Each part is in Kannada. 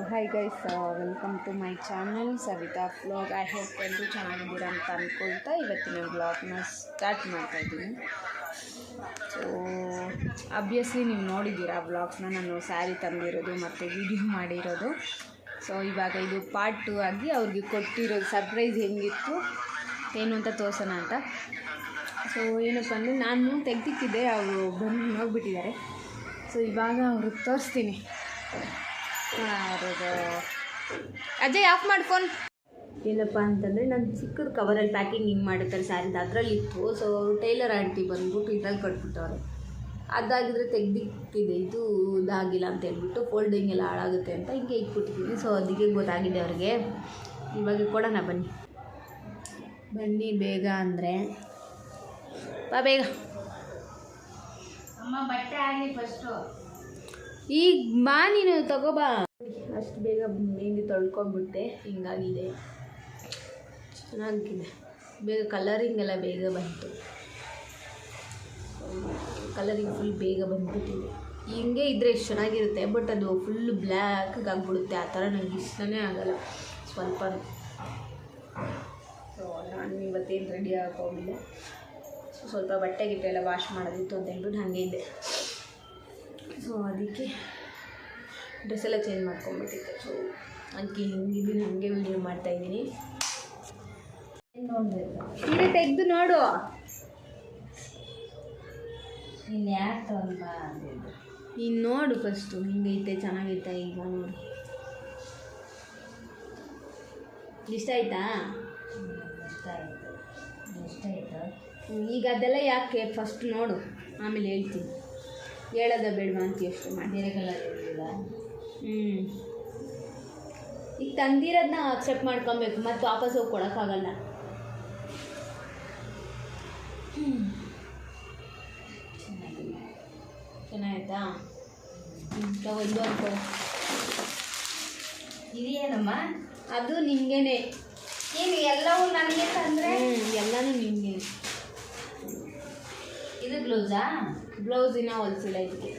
Hi guys, welcome to my channel Savita vlog. I hope ಎಲ್ಲರೂ ಚೆನ್ನಾಗಿದ್ದೀರಾ ಅಂತ ಅಂದ್ಕೊಳ್ತಾ ಇವತ್ತಿನ ವ್ಲಾಗ್ನ ಸ್ಟಾರ್ಟ್ ಮಾಡ್ತಾಯಿದ್ದೀನಿ. ಸೊ ಅಬ್ವಿಯಸ್ಲಿ ನೀವು ನೋಡಿದ್ದೀರಾ ವ್ಲಾಗ್ಸ್ನ, ನಾನು ಸ್ಯಾರಿ ತಂದಿರೋದು ಮತ್ತು ವಿಡಿಯೋ ಮಾಡಿರೋದು. ಸೊ ಇವಾಗ ಇದು ಪಾರ್ಟ್ 2 ಆಗಿ ಅವ್ರಿಗೆ ಕೊಟ್ಟಿರೋದು ಸರ್ಪ್ರೈಸ್ ಹೆಂಗಿತ್ತು ಏನು ಅಂತ ತೋರ್ಸೋಣ ಅಂತ. ಸೊ ಏನಪ್ಪ ಅಂದರೆ ನಾನು ತೆಗ್ದಿಕ್ಕಿದ್ದೆ, ಅವರು ಬಂದು ಹೋಗ್ಬಿಟ್ಟಿದ್ದಾರೆ. ಸೊ ಇವಾಗ ಅವ್ರಿಗೆ ತೋರಿಸ್ತೀನಿ. ಅವ್ರದ್ದು ಅಜಯ್ ಆಫ್ ಮಾಡಿ ಫೋನ್. ಏನಪ್ಪ ಅಂತಂದರೆ ನಾನು ಚಿಕ್ಕದ ಕವರಲ್ಲಿ ಪ್ಯಾಕಿಂಗ್ ಹಿಂಗೆ ಮಾಡಿರ್ತಾರೆ ಸ್ಯಾರಿದು, ಅದರಲ್ಲಿತ್ತು. ಸೊ ಟೈಲರ್ ಆಂಟಿ ಬಂದ್ಬಿಟ್ಟು ಇದ್ರಲ್ಲಿ ಕಟ್ಬಿಟ್ಟವ್ರೆ. ಅದಾಗಿದ್ರೆ ತೆಗ್ದಿಕ್ಕಿದೆ, ಇದು ಇದಾಗಿಲ್ಲ ಅಂತ ಹೇಳ್ಬಿಟ್ಟು ಫೋಲ್ಡಿಂಗ್ ಎಲ್ಲ ಹಾಳಾಗುತ್ತೆ ಅಂತ ಹಿಂಗೆ ಇಟ್ಬಿಟ್ಟಿದ್ದೀನಿ. ಸೊ ಅದಕ್ಕೆ ಗೊತ್ತಾಗಿದೆ ಅವ್ರಿಗೆ. ಇವಾಗ ಕೊಡೋಣ ಬನ್ನಿ ಬೇಗ ಅಂದರೆ ಬಾ ಬೇಗ ಅಮ್ಮ. ಬಟ್ಟೆ ಆಗಲಿ ಫಸ್ಟು, ಈಗ ಬಾ ನೀನು ತಗೋಬಾ. ಅಷ್ಟು ಬೇಗ ಹಿಂಗೆ ತೊಳ್ಕೊಂಡ್ಬಿಟ್ಟೆ, ಹಿಂಗಾಗಿದೆ. ಚೆನ್ನಾಗಿದೆ, ಬೇಗ ಕಲರಿಂಗ್ ಎಲ್ಲ ಬೇಗ ಬಂತು. ಕಲರಿಂಗ್ ಫುಲ್ ಬೇಗ ಬಂದುಬಿಟ್ಟಿದೆ. ಹಿಂಗೆ ಇದ್ದರೆ ಎಷ್ಟು ಚೆನ್ನಾಗಿರುತ್ತೆ, ಬಟ್ ಅದು ಫುಲ್ ಬ್ಲ್ಯಾಕಾಗಿ ಆಗಿಬಿಡುತ್ತೆ. ಆ ಥರ ನನಗೆ ಇಷ್ಟನೇ ಆಗೋಲ್ಲ ಸ್ವಲ್ಪ. ಸೊ ನಾನು ಇವತ್ತೇನು ರೆಡಿ ಆಗೋಗಿಲ್ಲ. ಸೊ ಸ್ವಲ್ಪ ಬಟ್ಟೆ ಗಿಟ್ಟೆ ಎಲ್ಲ ವಾಶ್ ಮಾಡೋದಿತ್ತು ಅಂತ ಹೇಳ್ಬಿಟ್ಟು ಹಾಗೆ ಇದೆ. ಸೊ ಅದಕ್ಕೆ ಡ್ರೆಸ್ ಎಲ್ಲ ಚೇಂಜ್ ಮಾಡ್ಕೊಂಬಿಟ್ಟಿದ್ದೆ. ಸೊ ಅದಕ್ಕೆ ಹಿಂಗಿದ್ದೀನಿ, ಹಾಗೆ ವೀಡಿಯೋ ಮಾಡ್ತಾಯಿದ್ದೀನಿ. ಸೀರೆ ತೆಗೆದು ನೋಡು. ನೀನು ಯಾಕೆ ತಗೊಂಡ ನೀನು ನೋಡು ಫಸ್ಟು, ಹಿಂಗೈತೆ ಚೆನ್ನಾಗೈತೆ. ಈಗ ನೋಡು, ಇಷ್ಟ ಆಯ್ತಾ? ಎಷ್ಟಾಯಿತು? ಈಗ ಅದೆಲ್ಲ ಯಾಕೆ ಫಸ್ಟ್ ನೋಡು, ಆಮೇಲೆ ಹೇಳ್ತೀನಿ. ಹೇಳೋದ ಬೇಡವಾ ಅಂತ ಎಷ್ಟು ಮಾಡಿ. ಬೇರೆ ಕಲರ್ ಇರಲಿಲ್ಲ. ಈಗ ತಂದಿರೋದನ್ನ ಅಕ್ಸೆಪ್ಟ್ ಮಾಡ್ಕೊಬೇಕು, ಮತ್ತು ವಾಪಸ್ ಹೋಗಿ ಕೊಡೋಕ್ಕಾಗಲ್ಲ. ಚೆನ್ನಾಯ್ತಾ? ತಗೋ, ಇದು ಅನ್ಕೋ. ಇದೇನಮ್ಮ? ಅದು ನಿಮಗೇನೆ. ಏನು ಎಲ್ಲವೂ ನನಗೆ ತಂದರೆ? ಎಲ್ಲನೂ ನಿಮಗೆ. ಇದು ಬ್ಲೌಸಾ? ಬ್ಲೌಸ್ ಇನ್ನೂ ಹೊಲಿಸಿಲ್ಲ, ಇದಕ್ಕೆ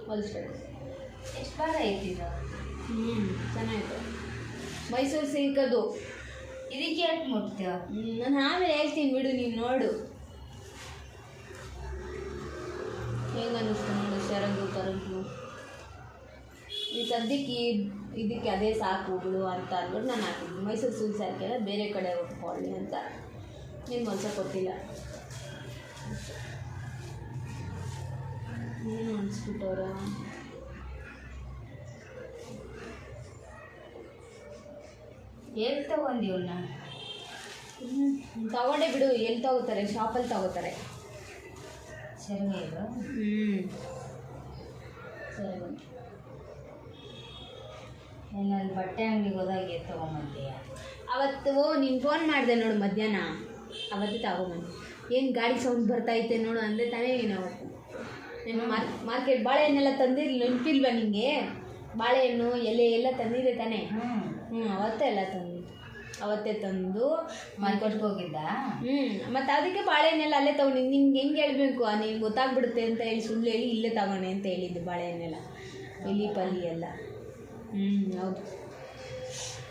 ಹೊಲಿಸ್ಬೇಕು. ಎಷ್ಟು ಬಾರ ಐತಿದು? ಚೆನ್ನಾಗಿತ್ತು. ಮೈಸೂರು ಸಿಲ್ಕದು. ಇದಕ್ಕೆ ಯಾಕೆ ಮುಟ್ತೀವ? ನಾನು ಆಮೇಲೆ ಹೇಳ್ತೀನಿ ಬಿಡು, ನೀನು ನೋಡು ಹೆಂಗೆ ಅನ್ನಿಸ್ತು ನೋಡು. ಸೆರಗು ಕರಗು ಈ ಸದ್ಯಕ್ಕೆ ಇದಕ್ಕೆ ಅದೇ ಸಾಕು ಬಿಡು ಅಂತ ಅಂದ್ಬಿಟ್ಟು ನಾನು ಹಾಕಿದ್ದೆ. ಮೈಸೂರು ಸಿಲ್ಕ್ ಸ್ಯಾರಿಗೆಲ್ಲ ಬೇರೆ ಕಡೆ ಉಟ್ಕೊಳ್ಳಿ ಅಂತ ನೀನು ಹೊಲ್ಸಕ್ಕೆ ಕೊಟ್ಟಿಲ್ಲ. ಏನು ಅನಿಸ್ಬಿಟ್ಟವ್ರ? ಎಲ್ಲಿ ತಗೊಂಡಿವನ್ನ? ತಗೊಂಡೇ ಬಿಡು. ಎಲ್ಲಿ ತಗೋತಾರೆ? ಶಾಪಲ್ಲಿ ತಗೋತಾರೆ. ಸೆರಗ ಇದು? ಸರಿ. ಏನಲ್ಲಿ ಬಟ್ಟೆ ಅಂಗಡಿಗೆ ಹೋದಾಗ ತೊಗೊಂಬಂತೀಯ? ಅವತ್ತು ನೀನು ಫೋನ್ ಮಾಡಿದೆ ನೋಡು ಮಧ್ಯಾಹ್ನ, ಅವತ್ತೇ ತಗೊಂಬಂದು. ಏನು ಗಾಡಿ ಸೌಂಡ್ ಬರ್ತಾಯಿತ್ತೆ ನೋಡು ಅಂದರೆ ತಾನೇ ನೀನು ಅವತ್ತು. ನೀನು ಮಾರ್ಕೆಟ್ ಬಾಳೆಹಣ್ಣೆಲ್ಲ ತಂದಿರಲಿಲ್ಲ, ನೆನಪಿಲ್ವಾ ನಿನಗೆ? ಬಾಳೆಹಣ್ಣು ಎಲೆ ಎಲ್ಲ ತಂದಿದೆ ತಾನೇ? ಅವತ್ತೇ ಎಲ್ಲ ತಂದಿದ್ದು. ಅವತ್ತೇ ತಂದು ಮಾರ್ಕೆಟ್ಗೆ ಹೋಗಿದ್ದ. ಮತ್ತು ಅದಕ್ಕೆ ಬಾಳೆಹಣ್ಣೆಲ್ಲ ಅಲ್ಲೇ ತೊಗೊಂಡಿದ್ದು. ನಿನ್ಗೆ ಹೆಂಗೆ ಹೇಳಬೇಕು, ನೀನು ಗೊತ್ತಾಗ್ಬಿಡುತ್ತೆ ಅಂತ ಹೇಳಿ ಸುಳ್ಳು ಹೇಳಿ ಇಲ್ಲೇ ತಗೊಂಡೆ ಅಂತ ಹೇಳಿದ್ದು. ಬಾಳೆಹಣ್ಣೆಲ್ಲ ಎಲಿ ಪಲ್ಲಿ ಎಲ್ಲ. ಹೌದು,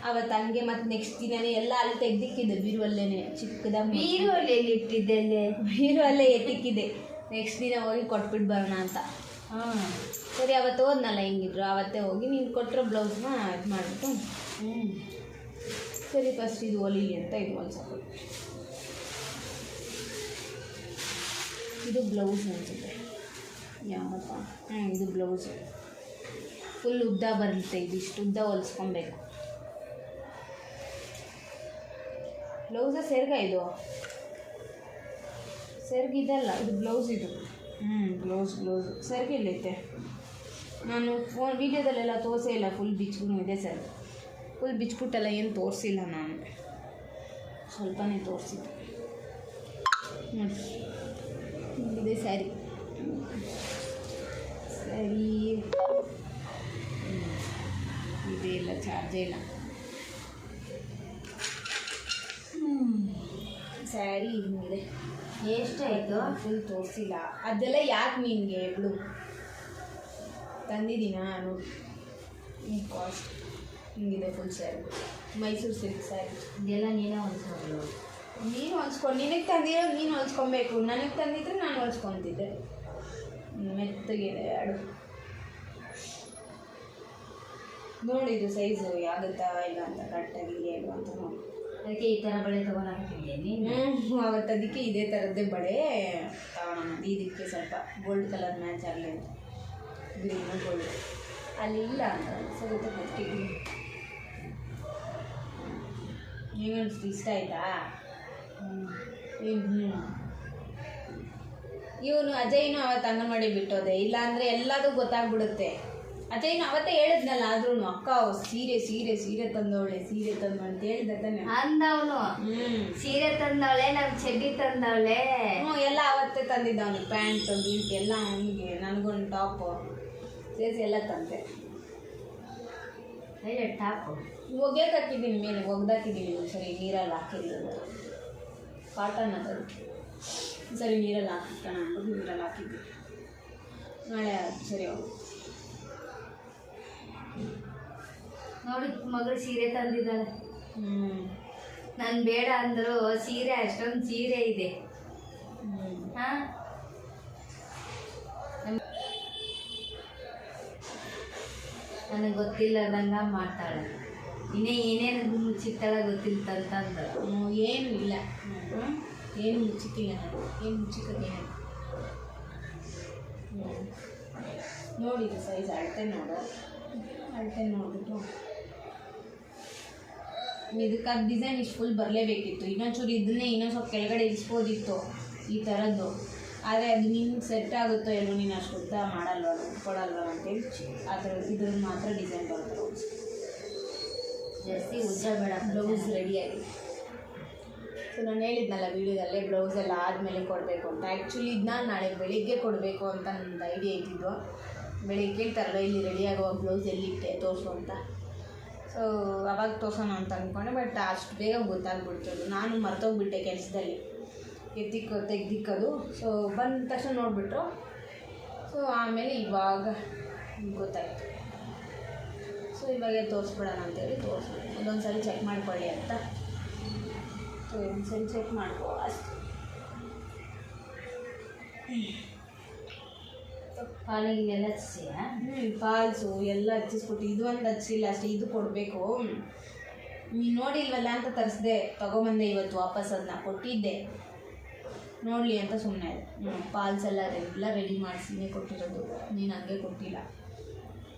ಅವತ್ತು ಹಂಗೆ. ಮತ್ತು ನೆಕ್ಸ್ಟ್ ದಿನವೇ ಎಲ್ಲ ಅಲ್ಲಿ ತೆಗ್ದಿಕ್ಕಿದ್ದೆ ಬೀರುವಲ್ಲೇ, ಚಿಕ್ಕದಾಗಿ. ಬೀರುವಲ್ಲಿ ಎಲ್ಲಿ ಇಟ್ಟಿದ್ದೆ? ಅಲ್ಲೇ ಬೀರುವಲ್ಲೇ ಎತ್ತಿಕ್ಕಿದ್ದೆ. ನೆಕ್ಸ್ಟ್ ದಿನ ಹೋಗಿ ಕೊಟ್ಬಿಟ್ಟು ಬರೋಣ ಅಂತ. ಸರಿ, ಅವತ್ತು ಹೋದ್ನಲ್ಲ ಹೆಂಗಿದ್ರು, ಅವತ್ತೇ ಹೋಗಿ ನೀನು ಕೊಟ್ಟಿರೋ ಬ್ಲೌಸ್ನ ಇದು ಮಾಡಿಬಿಟ್ಟು ಸರಿ ಫಸ್ಟ್ ಇದು ಹೊಲಿಲಿ ಅಂತ ಇದು ಹೊಲ್ಸಕ್ಕೆ. ಇದು ಬ್ಲೌಸ್ ಅನಿಸುತ್ತೆ. ಯಾವಪ್ಪ? ಇದು ಬ್ಲೌಸು ಫುಲ್ ಉದ್ದ ಬರುತ್ತೆ. ಇದಿಷ್ಟು ಉದ್ದ ಹೊಲಿಸ್ಕೊಬೇಕು. ಬ್ಲೌಸ ಸೆರ್ಗ ಇದು? ಸೆರ್ಗಿದಲ್ಲ, ಇದು ಬ್ಲೌಸ್. ಇದು ಬ್ಲೌಸು ಸೆರ್ಗಿಲ್ಲೈತೆ. ನಾನು ಫೋನ್ ವೀಡಿಯೋದಲ್ಲೆಲ್ಲ ತೋರಿಸೇ ಇಲ್ಲ. ಫುಲ್ ಬಿಚ್ಗೂ ಇದೆ ಸರ್. ಫುಲ್ ಬಿಚ್ಬಿಟ್ಟೆಲ್ಲ ಏನು ತೋರಿಸಿಲ್ಲ ನಾನು, ಸ್ವಲ್ಪನೇ ತೋರಿಸಿದ್ದು. ನೋಡಿ, ಇದೆ ಸ್ಯಾರಿ. ಸರಿ, ಇದೇ ಇಲ್ಲ, ಚಾರ್ಜೇ ಇಲ್ಲ. ಸ್ಯಾರಿ ಹಿಂಗಿದೆ. ಎಷ್ಟಾಯಿತು? ಫುಲ್ ತೋರಿಸಿಲ್ಲ. ಅದೆಲ್ಲ ಯಾಕೆ ನಿನಗೆ? ಬಿಡು, ತಂದಿದ್ದೀನಾ ನೋಡಿ. ಈ ಕಾಸ್ಟ್ ಹಿಂಗಿದೆ ಫುಲ್ ಸ್ಯಾರಿ, ಮೈಸೂರು ಸಿಲ್ಕ್ ಸ್ಯಾರಿ. ಇದೆಲ್ಲ ನೀನೇ ಹೊಲ್ಸೋದು. ನೀನು ಹೊಲ್ಸ್ಕೊಂಡು, ನಿನಗೆ ತಂದಿರೋ ನೀನು ಹೊಲ್ಸ್ಕೊಬೇಕು, ನನಗೆ ತಂದಿದ್ರೆ ನಾನು ಹೊಲ್ಸ್ಕೊತಿದ್ದೆ. ಮೆತ್ತಗಿದೆ ಎರಡು. ನೋಡಿದ್ದು ಸೈಜು ಆಗುತ್ತಾ ಇಲ್ಲ ಅಂತ ಕರೆಕ್ಟಾಗಿ ಹೇಳು ಅಂತ ನೋಡಿ. ಅದಕ್ಕೆ ಈ ಥರ ಬಳೆ ತೊಗೊಂಡಾಗ್ತಿದ್ದೆ ನೀನು. ಅವತ್ತು ಅದಕ್ಕೆ ಇದೇ ಥರದ್ದೇ ಬಳೆ ತಗೊಳ್ಳೋಣ. ಇದಕ್ಕೆ ಸ್ವಲ್ಪ ಗೋಲ್ಡ್ ಕಲರ್ ಮ್ಯಾಚ್ ಆಗಲಿ ಅಂತ ಗ್ರೀನು ಗೋಲ್ಡ್ ಅಲ್ಲಿ ಇಲ್ಲ ಅಂತ ಸ್ವಲ್ಪ ಕೊಟ್ಟಿದ್ದೀನಿ. ಹೆಂಗನ್ಸ್ತು, ಇಷ್ಟ ಆಯ್ತಾ? ಇವನು ಅಜಯ್ನು ಅವತ್ತು ಅಂಗನವಾಡಿ ಬಿಟ್ಟೋದೆ, ಇಲ್ಲಾಂದರೆ ಎಲ್ಲದೂ ಗೊತ್ತಾಗ್ಬಿಡುತ್ತೆ. ಅಜಯ್ನು ಅವತ್ತೇ ಹೇಳಿದ್ನಲ್ಲ, ಆದ್ರೂ ಅಕ್ಕ ಸೀರೆ ಸೀರೆ ಸೀರೆ ತಂದವಳೆ ಸೀರೆ ತಂದು ಅಂತ ಹೇಳಿದ ತಾನೆ ಅಂದವನು. ಸೀರೆ ತಂದವಳೆ, ನಮ್ ಚಡ್ಡಿ ತಂದವಳೆ. ಎಲ್ಲ ಅವತ್ತೇ ತಂದಿದ್ದ ಅವನು, ಪ್ಯಾಂಟ್ ಗೀಟ್ ಎಲ್ಲ ಅವನಿಗೆ, ನನಗೊಂದು ಟಾಪು ಸೇರಿಸಿ ಎಲ್ಲ ತಂದೆ. ಟಾಪು ಒಗ್ಯಕ್ಕೆ ಹಾಕಿದ್ದೀನಿ, ಮೇಲೆ ಒಗ್ದಾಕಿದ್ದೀನಿ ಸರಿ, ನೀರಲ್ಲಿ ಹಾಕಿರೋದು ಕಾಟನ್ ಅದು ಸರಿ, ನೀರಲ್ಲಿ ಹಾಕೋಣ ಅಂದ್ಬಿಟ್ಟು ನೀರಲ್ಲಿ ಹಾಕಿದ್ವಿ. ನಾಳೆ ಸರಿ ಹೋಗು. ನೋಡಿ ಮಗಳು ಸೀರೆ ತಂದಿದ್ದಾಳೆ. ನಾನು ಬೇಡ ಅಂದ್ರು ಸೀರೆ ಅಷ್ಟೊಂದು ಸೀರೆ ಇದೆ. ಹಾ ನನಗೆ ಗೊತ್ತಿಲ್ಲದಂಗ ಮಾಡ್ತಾಳೆ. ಇನ್ನೇ ಏನೇನು ಮುಚ್ಚಿತ್ತಾಳ ಗೊತ್ತಿಲ್ತಂತಂದು. ಏನೂ ಇಲ್ಲ, ಏನು ಮುಚ್ಚಿಕ್ಕಿಲ್ಲ ನಾನು, ಏನು ಮುಚ್ಚಿಕ್ಕೇನು. ನೋಡಿದ್ದು ಸೈಜ್ ಅಳತೆ ನೋಡು, ಅಳತೆ ನೋಡ್ಬಿಟ್ಟು ಇದಕ್ಕಾದ ಡಿಸೈನ್ ಇಷ್ಟು ಫುಲ್ ಬರಲೇಬೇಕಿತ್ತು. ಇನ್ನೊಂಚೂರು ಇದನ್ನೇ ಇನ್ನೊಂದು ಸ್ವಲ್ಪ ಕೆಳಗಡೆ ಇಳಿಸ್ಬೋದಿತ್ತು ಈ ಥರದ್ದು. ಆದರೆ ಅದು ನಿನ್ಗೆ ಸೆಟ್ ಆಗುತ್ತೋ ಎಲ್ಲೋ, ನೀನು ಅಷ್ಟು ಉದ್ದ ಮಾಡಲ್ವ ಕೊಡಲ್ವ ಅಂತೇಳಿ ಆ ಥರ ಇದ್ರದ್ದು ಮಾತ್ರ ಡಿಸೈನ್ ಬರ್ತದೆ. ಜಾಸ್ತಿ ಉದ್ದ ಬೇಡ. ಬ್ಲೌಸ್ ರೆಡಿಯಾಗಿ ಸೊ ನಾನು ಹೇಳಿದ್ನಲ್ಲ ವೀಡಿಯೋದಲ್ಲೇ, ಬ್ಲೌಸ್ ಎಲ್ಲ ಆದಮೇಲೆ ಕೊಡಬೇಕು ಅಂತ. ಆ್ಯಕ್ಚುಲಿ ಇದನ್ನ ನಾಳೆ ಬೆಳಿಗ್ಗೆ ಕೊಡಬೇಕು ಅಂತ ನನ್ನದು ಐಡಿಯಾ ಇದ್ದಿದ್ದು. ಬೆಳಿಗ್ಗೆ ಕೇಳ್ತಾರಲ್ಲ ಇಲ್ಲಿ ರೆಡಿಯಾಗುವ ಬ್ಲೌಸ್ ಎಲ್ಲಿಟ್ಟೆ ತೋರಿಸು ಅಂತ. ಸೊ ಅವಾಗ ತೋರ್ಸೋಣ ಅಂತ ಅಂದ್ಕೊಂಡೆ, ಬಟ್ ಅಷ್ಟು ಬೇಗ ಗೊತ್ತಾಗ್ಬಿಡ್ತದೆ. ನಾನು ಮರ್ತೋಗ್ಬಿಟ್ಟೆ ಕೆಲಸದಲ್ಲಿ ತೆಗ್ದಿಕ್ಕೋದು. ಸೊ ಬಂದ ತಕ್ಷಣ ನೋಡಿಬಿಟ್ರು. ಸೊ ಆಮೇಲೆ ಇವಾಗ ಗೊತ್ತಾಯ್ತು. ಸೊ ಇವಾಗೆ ತೋರಿಸ್ಬಿಡೋಣ ಅಂತೇಳಿ ತೋರಿಸ್ಬಿಟ್ಟು ಒಂದೊಂದು ಸರಿ ಚೆಕ್ ಮಾಡ್ಕೊಳ್ಳಿ ಅಂತ. ಸೊ ಒಂದು ಸರಿ ಚೆಕ್ ಮಾಡ್ಕೋ ಅಷ್ಟೇ. ಕಾಲಿಗೆಲ್ಲ ಹಚ್ಚಿಯ? ಫಾಲ್ಸು ಎಲ್ಲ ಹಚ್ಚಿಸ್ಬಿಟ್ಟು ಇದು ಒಂದು ಹಚ್ಚಿಲ್ಲ ಅಷ್ಟೇ, ಇದು ಕೊಡಬೇಕು. ನೀನು ನೋಡಿಲ್ವಲ್ಲ ಅಂತ ತರಿಸ್ದೆ, ತೊಗೊಬಂದೆ ಇವತ್ತು ವಾಪಸ್. ಅದನ್ನ ಕೊಟ್ಟಿದ್ದೆ ನೋಡಲಿ ಅಂತ ಸುಮ್ಮನೆ ಇದೆ. ಫಾಲ್ಸ್ ಎಲ್ಲ ರೆಡಿ ಮಾಡಿಸಿನೇ ಕೊಟ್ಟಿರೋದು, ನೀನು ಹಂಗೆ ಕೊಟ್ಟಿಲ್ಲ.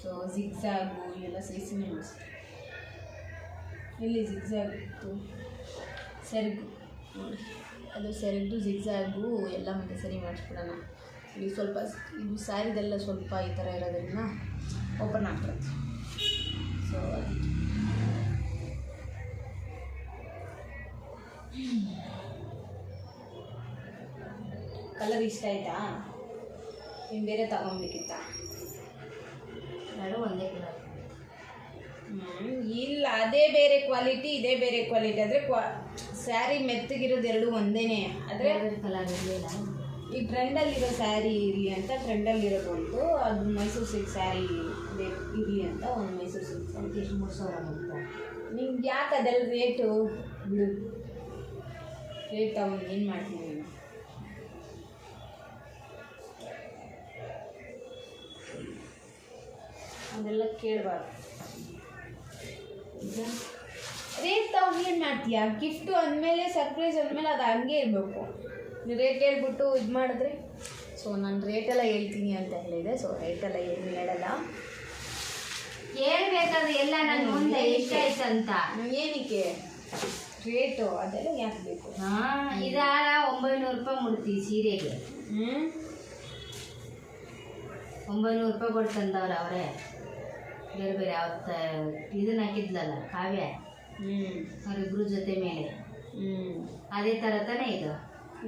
ಸೊ ಜಿಗ್ಜಾಗು ಎಲ್ಲ ಸೈಸಿನೇ ಮಾಡಿಸ್ದೆ. ಇಲ್ಲಿ ಜಿಗ್ಜಾಗ್ ಇತ್ತು, ಸೆರಗು ನೋಡಿ, ಅದು ಸೆರಗು ಜಿಗ್ಜಾಗು ಎಲ್ಲ ಮತ್ತೆ ಸರಿ ಮಾಡಿಸ್ಬಿಡೋಣ. ಇಲ್ಲಿ ಸ್ವಲ್ಪ ಇದು ಸ್ಯಾರಿದೆಲ್ಲ ಸ್ವಲ್ಪ ಈ ಥರ ಇರೋದ್ರಿಂದ ಓಪನ್ ಆಗ್ತದೆ. ಸೊ ಕಲರ್ ಇಷ್ಟ ಆಯ್ತಾ? ನೀನು ಬೇರೆ ತಗೊಬೇಕಿತ್ತ? ಎರಡು ಒಂದೇ ಕಲರ್. ಇಲ್ಲ, ಅದೇ ಬೇರೆ ಕ್ವಾಲಿಟಿ ಇದೇ ಬೇರೆ ಕ್ವಾಲಿಟಿ. ಆದರೆ ಸ್ಯಾರಿ ಮೆತ್ತಗಿರೋದು ಎರಡು ಒಂದೇನೆ. ಆದರೆ ಕಲರ್ ಇರಲಿಲ್ಲ. ಈ ಟ್ರೆಂಡಲ್ಲಿರೋ ಸ್ಯಾರಿ ಇರಲಿ ಅಂತ ಟ್ರೆಂಡಲ್ಲಿರೋದು ಒಂದು, ಅದು ಮೈಸೂರು ಸಿಲ್ಕ್ ಸ್ಯಾರಿ ಇರಲಿ ಅಂತ ಒಂದು ಮೈಸೂರು ಸಿಲ್ಕ್. ಅದಕ್ಕೆ ಎಷ್ಟು 3,000 ಬಂತು. ನಿಮ್ಗೆ ಯಾಕೆ ಅದೆಲ್ಲ ರೇಟು ಬಿಡು, ರೇಟ್ ತಗೊಂಡು ಏನು ಮಾಡ್ತೀನಿ ನೀನು? ಅದೆಲ್ಲ ಕೇಳಬಾರ್ದು. ರೇಟ್ ತಗೊಂಡು ಏನು ಮಾಡ್ತೀಯಾ? ಗಿಫ್ಟು ಅಂದಮೇಲೆ ಸರ್ಪ್ರೈಸ್ ಅಂದಮೇಲೆ ಅದು ಹಂಗೆ ಇರಬೇಕು. ರೇಟ್ ಹೇಳ್ಬಿಟ್ಟು ಇದು ಮಾಡಿದ್ರೆ. ಸೊ ನಾನು ರೇಟೆಲ್ಲ ಹೇಳ್ತೀನಿ ಅಂತ ಹೇಳಿದೆ. ಸೊ ರೇಟೆಲ್ಲ ಏನು ಹೇಳಲ್ಲ, ಹೇಳ್ಬೇಕಾದ್ರೆ ಎಲ್ಲ ನನ್ನ ಮುಂದೆ ಎಷ್ಟಾಯ್ತು ಅಂತ. ಏನಕ್ಕೆ ರೇಟು ಅದೆಲ್ಲ ಯಾಕೆ ಬೇಕು? ಇದಾರ 900 ರೂಪಾಯಿ ಮುಡ್ತೀವಿ ಸೀರೆಗೆ. 900 ರೂಪಾಯಿ ಕೊಟ್ಟು ತಂದವ್ರು ಅವರೇ. ಬೇರೆ ಬೇರೆ ಅವತ್ತು ಇದನ್ನ ಹಾಕಿದ್ಲಲ್ಲ ಕಾವ್ಯ, ಅವರಿಬ್ರು ಜೊತೆ ಮೇಲೆ ಅದೇ ಥರ ತಾನೇ ಇದು.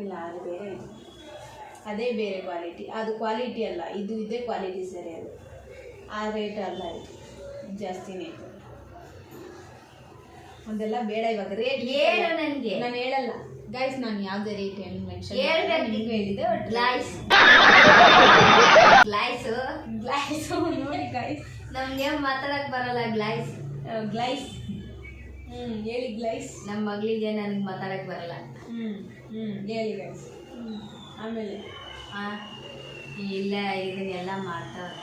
ಇಲ್ಲ, ಅದು ಬೇರೆ, ಇದು ಅದೇ ಬೇರೆ ಕ್ವಾಲಿಟಿ. ಅದು ಕ್ವಾಲಿಟಿ ಅಲ್ಲ, ಇದು ಇದೇ ಕ್ವಾಲಿಟಿ ಸರಿ. ಅದು ಆ ರೇಟ್ ಅಲ್ಲ, ಇದು ಜಾಸ್ತಿನೇ ಇತ್ತು. ಅದೆಲ್ಲ ಬೇಡ ಇವಾಗ. ರೇಟ್ ಹೇಳು ನನಗೆ. ನಾನು ಹೇಳಲ್ಲ ಗೈಸ್, ನಾನು ಯಾವುದೇ ರೇಟ್ ಏನು ಮೆನ್ಷನ್ ನಿಮಗೂ ಹೇಳಿದ್ದೆ. ಗ್ಲಾಯ್ಸು ಗ್ಲಾಸು ನೋಡಿ ಗೈಸ್, ನಮ್ಗೆ ಮಾತಾಡಕ್ ಬರಲ್ಲ ಗ್ಲೈಸ್. ಗ್ಲೈಸ್ ಹೇಳಿ ಗ್ಲೈಸ್. ನಮ್ಮ ಮಗಳಿಗೆ ನನಗೆ ಮಾತಾಡಕ್ ಬರಲ್ಲ. ಹೇಳಿ ಗೈಸ್. ಆಮೇಲೆ ಇಲ್ಲ ಇದನ್ನೆಲ್ಲ ಮಾಡ್ತಾವೆ.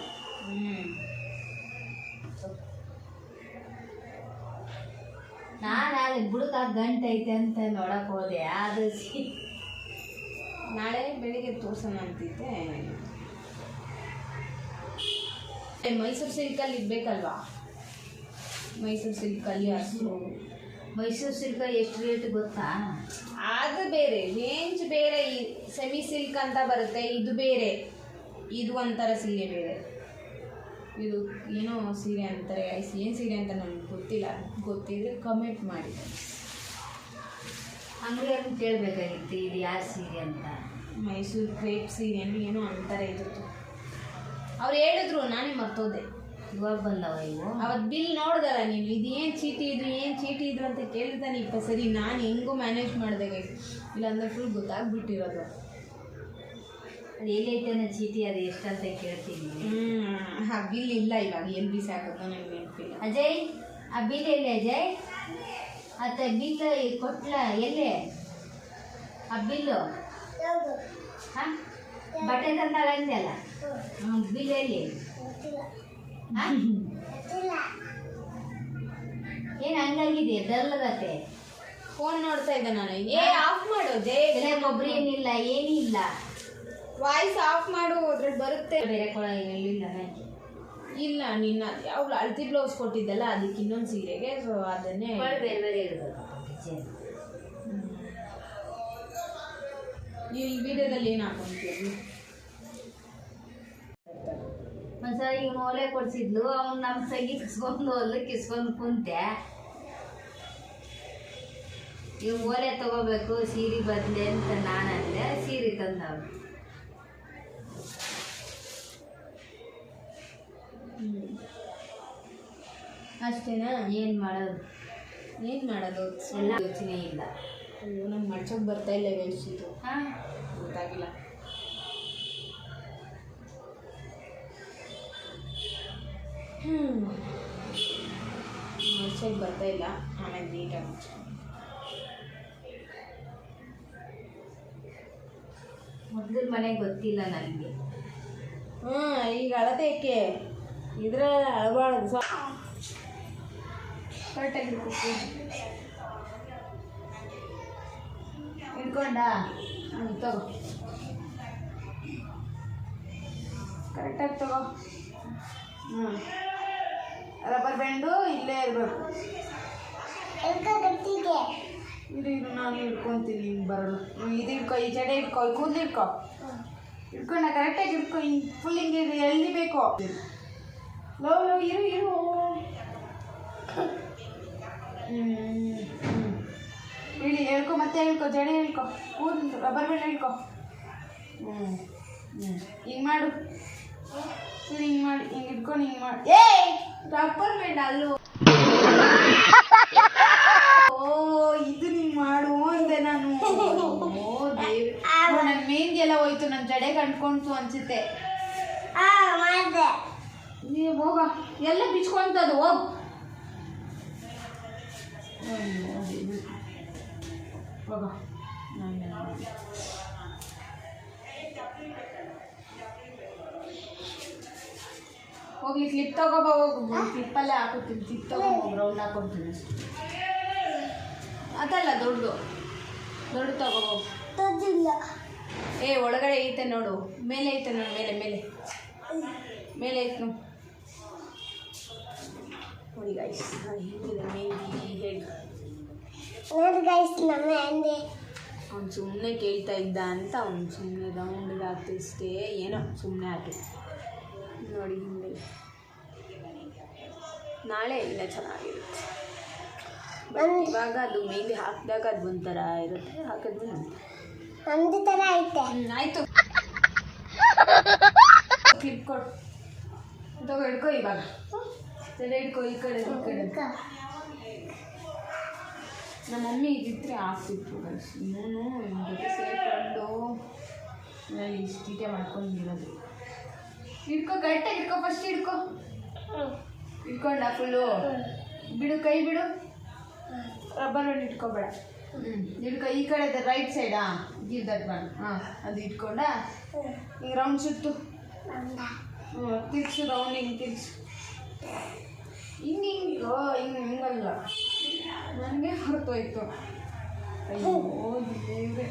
ನಾನು ಅಲ್ಲಿ ಬುಡಕ ಗಂಟೆ ಐತೆ ಅಂತ ನೋಡಕ್ ಹೋದೆ. ಅದು ನಾಳೆ ಬೆಳಿಗ್ಗೆ ತೋರ್ಸೋಣ ಅಂತಿದ್ದೆ. ಮೈಸೂರು ಸಿಲ್ಕಲ್ಲಿ ಇರ್ಬೇಕಲ್ವಾ? ಮೈಸೂರು ಸಿಲ್ಕಲ್ಲಿ ಅಷ್ಟು. ಮೈಸೂರು ಸಿಲ್ಕ್ ಎಷ್ಟು ರೇಟ್ ಗೊತ್ತಾ? ಅದು ಬೇರೆ ರೇಂಜ್ ಬೇರೆ. ಸೆಮಿ ಸಿಲ್ಕ್ ಅಂತ ಬರುತ್ತೆ, ಇದು ಬೇರೆ. ಇದು ಒಂಥರ ಸೀರೆ ಬೇರೆ. ಇದು ಏನೋ ಸೀರೆ ಅಂತಾರೆ. ಏನು ಸೀರೆ ಅಂತ ನನಗೆ ಗೊತ್ತಿಲ್ಲ. ಗೊತ್ತಿದ್ರೆ ಕಮೆಂಟ್ ಮಾಡಿ. ಅಂಗಡಿಯವ್ರನ್ನ ಕೇಳಬೇಕಾಗಿತ್ತು ಇದು ಯಾವ ಸೀರೆ ಅಂತ. ಮೈಸೂರು ಕ್ರೇಪ್ ಸೀರೆ ಅಂದ್ರೆ ಏನೋ ಅಂತಾರೆ ಇದ್ರದ್ದು. ಅವ್ರು ಹೇಳಿದ್ರು, ನಾನೇ ಮರ್ತೋದೆ. ಇವಾಗ ಬಂದವ ಇವು. ಅವತ್ತು ಬಿಲ್ ನೋಡ್ದಲ್ಲ ನೀವು, ಇದು ಏನು ಚೀಟಿ ಇದ್ರು ಅಂತ ಕೇಳಿದಾನೆ. ಸರಿ ನಾನು ಹೆಂಗೋ ಮ್ಯಾನೇಜ್ ಮಾಡಿದೆ ಗೈಸ್, ಇಲ್ಲಾಂದ್ರೆ ಫುಲ್ ಗೊತ್ತಾಗ್ಬಿಟ್ಟಿರೋದು. ಅದು ಎಲ್ಲೈತೆ ನನ್ನ ಚೀಟಿ, ಅದು ಎಷ್ಟಂತ ಕೇಳ್ತೀನಿ. ಆ ಬಿಲ್ ಇಲ್ಲ ಇವಾಗ, ಎಲ್ಲಿ ಬಿ ಸಾಕೋದು ನನಗೆ ನೆನಪಿಲ್ಲ. ಅಜಯ್, ಆ ಬಿಲ್ ಎಲ್ಲಿ ಅಜಯ್? ಆತ ಬಿಲ್ ಕೊಟ್ಲ ಎಲ್ಲೇ ಆ ಬಿಲ್ಲು? ಹಾಂ, ಬಟ್ಟೆ ತಂದಾಳ ಅಂದೆಲ್ಲ. ಬಿಲ್ ಎಲ್ಲಿ? ಏನು ಹಂಗಾಗಿದೆ ಡಲ್ಲಗತ್ತೆ? ಫೋನ್ ನೋಡ್ತಾ ಇದ್ದೆ ನಾನು. ಆಫ್ ಮಾಡು ಒಬ್ರು ಏನಿಲ್ಲ, ಏನಿಲ್ಲ. ವಾಯ್ಸ್ ಆಫ್ ಮಾಡು, ಅದ್ರಲ್ಲಿ ಬರುತ್ತೆ. ಬೇರೆ ಕೊಡ ಎಲ್ಲಿಲ್ಲ ಇಲ್ಲ, ನಿನ್ನ ಯಾವ ಅಳತಿ ಬ್ಲೌಸ್ ಕೊಟ್ಟಿದ್ದಲ್ಲ, ಅದಕ್ಕೆ ಇನ್ನೊಂದು ಸೀರೆಗೆ. ಸೊ ಅದನ್ನೇ ಬೇರೆ ಬೇರೆ ಇರ್ಬೇಕು. ಈ ವಿಡಿಯೋದಲ್ಲಿ ಏನು ಹಾಕೊಂತೀವಿ? ಒಂದ್ಸಲ ಇವನು ಓಲೆ ಕೊಡ್ಸಿದ್ಲು, ಅವ್ನು ನಮ್ಮ ತಂಗಿ ಕಿಸ್ಕೊಂಡು ಹೊಲಕ್ಕೆ ಕಿಸ್ಕೊಂಡು ಕುಂತೆ. ಇವ್ ಓಲೆ ತಗೋಬೇಕು ಸೀರೆ ಬದಲೆ ಅಂತ ನಾನು ಅಂದೆ. ಸೀರೆ ತಂದವ್ರು. ಅಷ್ಟೇನಾ? ಏನು ಮಾಡೋದು ಎಲ್ಲ ಯೋಚನೆ ಇಲ್ಲ. ಅಯ್ಯೋ, ನಂಗೆ ಮಡ್ಚೋಕೆ ಬರ್ತಾ ಇಲ್ಲ ಗೈಸಿದು. ಹಾಂ, ಗೊತ್ತಾಗಿಲ್ಲ. ಮಡ್ಚೋಕೆ ಬರ್ತಾ ಇಲ್ಲ. ಆಮೇಲೆ ನೀಟಾಗಿ ಮಡ್ಚೋದು. ಮೊದಲ ಮನೆ ಗೊತ್ತಿಲ್ಲ ನನಗೆ. ಈಗ ಅಳತೆ ಏಕೆ ಇದ್ರಲ್ಲಿ ಅಳಬಾರ್ದು. ಕರೆಕ್ಟಾಗಿ ಹಿಡ್ಕೊಂಡ ತಗೋ, ಕರೆಕ್ಟಾಗಿ ತಗೋ. ರಬ್ಬರ್ ಬ್ಯಾಂಡು ಇಲ್ಲೇ ಇರಬೇಕು. ಇದು ನಾನು ಹಿಡ್ಕೊತೀನಿ, ಹಿಂಗೆ ಬರೋದು. ಇದು ಹಿಡ್ಕೊ, ಈ ಜಡೆ ಹಿಡ್ಕೊ, ಈ ಕೂದಲು ಹಿಡ್ಕೊ. ಹಿಡ್ಕೊಂಡ ಕರೆಕ್ಟಾಗಿ ಹಿಡ್ಕೊ. ಹಿಂಗೆ ಫುಲ್ ಹಿಂಗೆ ಎಳಿಬೇಕು. ಲವ್ ಇರು. ಇಳಿ, ಹೇಳ್ಕೊ, ಮತ್ತೆ ಹೇಳ್ಕೊ. ಜಡೆ ಹೇಳ್ಕೊ, ಕೂದಲು ರಬ್ಬರ್ ಬ್ಯಾಂಡ್ ಹೇಳ್ಕೊ. ಹಿಂಗೆ ಮಾಡು. ಹಿಂಗೆ ಮಾಡಿ, ಹಿಂಗೆ ಇಟ್ಕೊಂಡು ಹಿಂಗೆ ಮಾಡಿ. ರಬ್ಬರ್ ಬ್ಯಾಂಡ್ ಅಲ್ಲೂ. ಇದು ನೀನು ಮಾಡು ಅಂದೆ ನಾನು. ನನ್ನ ಮೆಹಂದಿ ಎಲ್ಲ ಹೋಯ್ತು, ನನ್ನ ಜಡೆ ಕಂಡ್ಕೊಂತು ಅನ್ಸುತ್ತೆ. ನೀವು ಹೋಗ, ಎಲ್ಲ ಬಿಚ್ಕೊಂತದು. ಹೋಗ್. ಹೋಗ. ಹೋಗ್ಲಿ, ಕ್ಲಿಪ್ ತಗೋಬಾ. ಹೋಗು, ಕ್ಲಿಪ್ಪಲ್ಲೇ ಹಾಕೋತೀನಿ. ಕ್ಲಿಪ್ ತಗೊಂಡು ರೌಂಡ್ ಹಾಕೊತೀನಿ. ಅದಲ್ಲ ದೊಡ್ಡದು ತಗೋಬೋ. ಒಳಗಡೆ ಐತೆ ನೋಡು, ಮೇಲೆ ಐತೆ ನೋಡು. ಮೇಲೆ ಐತೆ ನೋಡಿ ಗೈಸ್. ಅವ್ನು ಸುಮ್ಮನೆ ಕೇಳ್ತಾ ಇದ್ದ ಅಂತ ಅವ್ನು ಸುಮ್ಮನೆ ರೌಂಡ್ಗೆ ಹಾಕಿಸ್ತೇ. ಏನೋ ಸುಮ್ಮನೆ ಹಾಕಿ ನೋಡಿ. ಹಿಂದೆ ನಾಳೆ ಇಲ್ಲ ಚೆನ್ನಾಗಿರುತ್ತೆ. ಬಟ್ ಇವಾಗ ಅದು ಮೆಹಂದಿ ಹಾಕಿದಾಗ ಅದು ಒಂಥರ ಇರುತ್ತೆ. ಹಾಕಿದ್ಮೇಲೆ ಒಂದು ಥರ ಐತೆ. ಆಯಿತು, ಕ್ಲಿಪ್ ಕೊಡು. ತಗೋ, ಹಿಡ್ಕೊ. ಇವಾಗ ತಲೆ ಹಿಡ್ಕೊ. ಈ ಕಡೆ ನಮ್ಮ ಮಮ್ಮಿ ಇದ್ದಿದ್ರೆ ಆಗ್ತಿತ್ತು ಗೈಸ್. ಇನ್ನೂ ಜೊತೆ ಸೇರಿಕೊಂಡು ಇಷ್ಟೀಟೆ ಮಾಡ್ಕೊಂಡಿರೋದು. ಹಿಡ್ಕೊ, ಕರೆಕ್ಟಾಗಿ ಹಿಡ್ಕೊ. ಫಸ್ಟ್ ಹಿಡ್ಕೊ. ಇಟ್ಕೊಂಡ ಫುಲ್ಲು ಬಿಡು, ಕೈ ಬಿಡು, ರಬ್ಬರ್ ಬ್ಯಾಂಡ್ ಇಟ್ಕೊಬೇಡ. ಇಟ್ಕೊ, ಈ ಕಡೆ ರೈಟ್ ಸೈಡಾ ಗಿವ್ ದಟ್ ಒನ್. ಹಾಂ, ಅದು ಇಟ್ಕೊಂಡ ಈಗ ರೌಂಡ್ ಸುತ್ತು. ತಿರ್ಸು, ರೌಂಡ್ ಹಿಂಗೆ ತಿರ್ಸು. ಹಿಂಗಲ್ಲ, ನನಗೆ ಹೊರತೋಯ್ತು. ಅಯ್ಯೋ ದೇವ್ರೆ,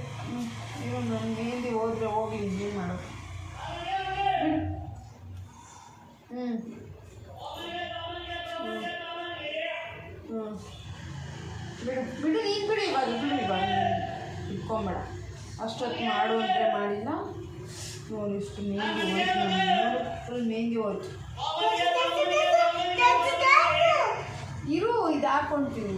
ಇವಾಗ ನನ್ನ ಮೆಹಂದಿ ಹೋದ್ರೆ ಹೋಗಿ ಏನು ಮಾಡೋದು. ಬಿಡು ನೀನು ಬಿಡು, ಇವಾಗ ಇಟ್ಕೊಂಬೇಡ. ಅಷ್ಟೊತ್ತು ಮಾಡು ಅಂದರೆ ಮಾಡಿಲ್ಲ. ನೋಡಿ ಇಷ್ಟು ಮೆಹಂದಿ ಹೋಯ್ತು, ನಾನು ಫುಲ್ ಮೆಹಂದಿ ಹೋಯ್ತು. ಇರು, ಇದು ಹಾಕ್ಕೊಂತೀನಿ.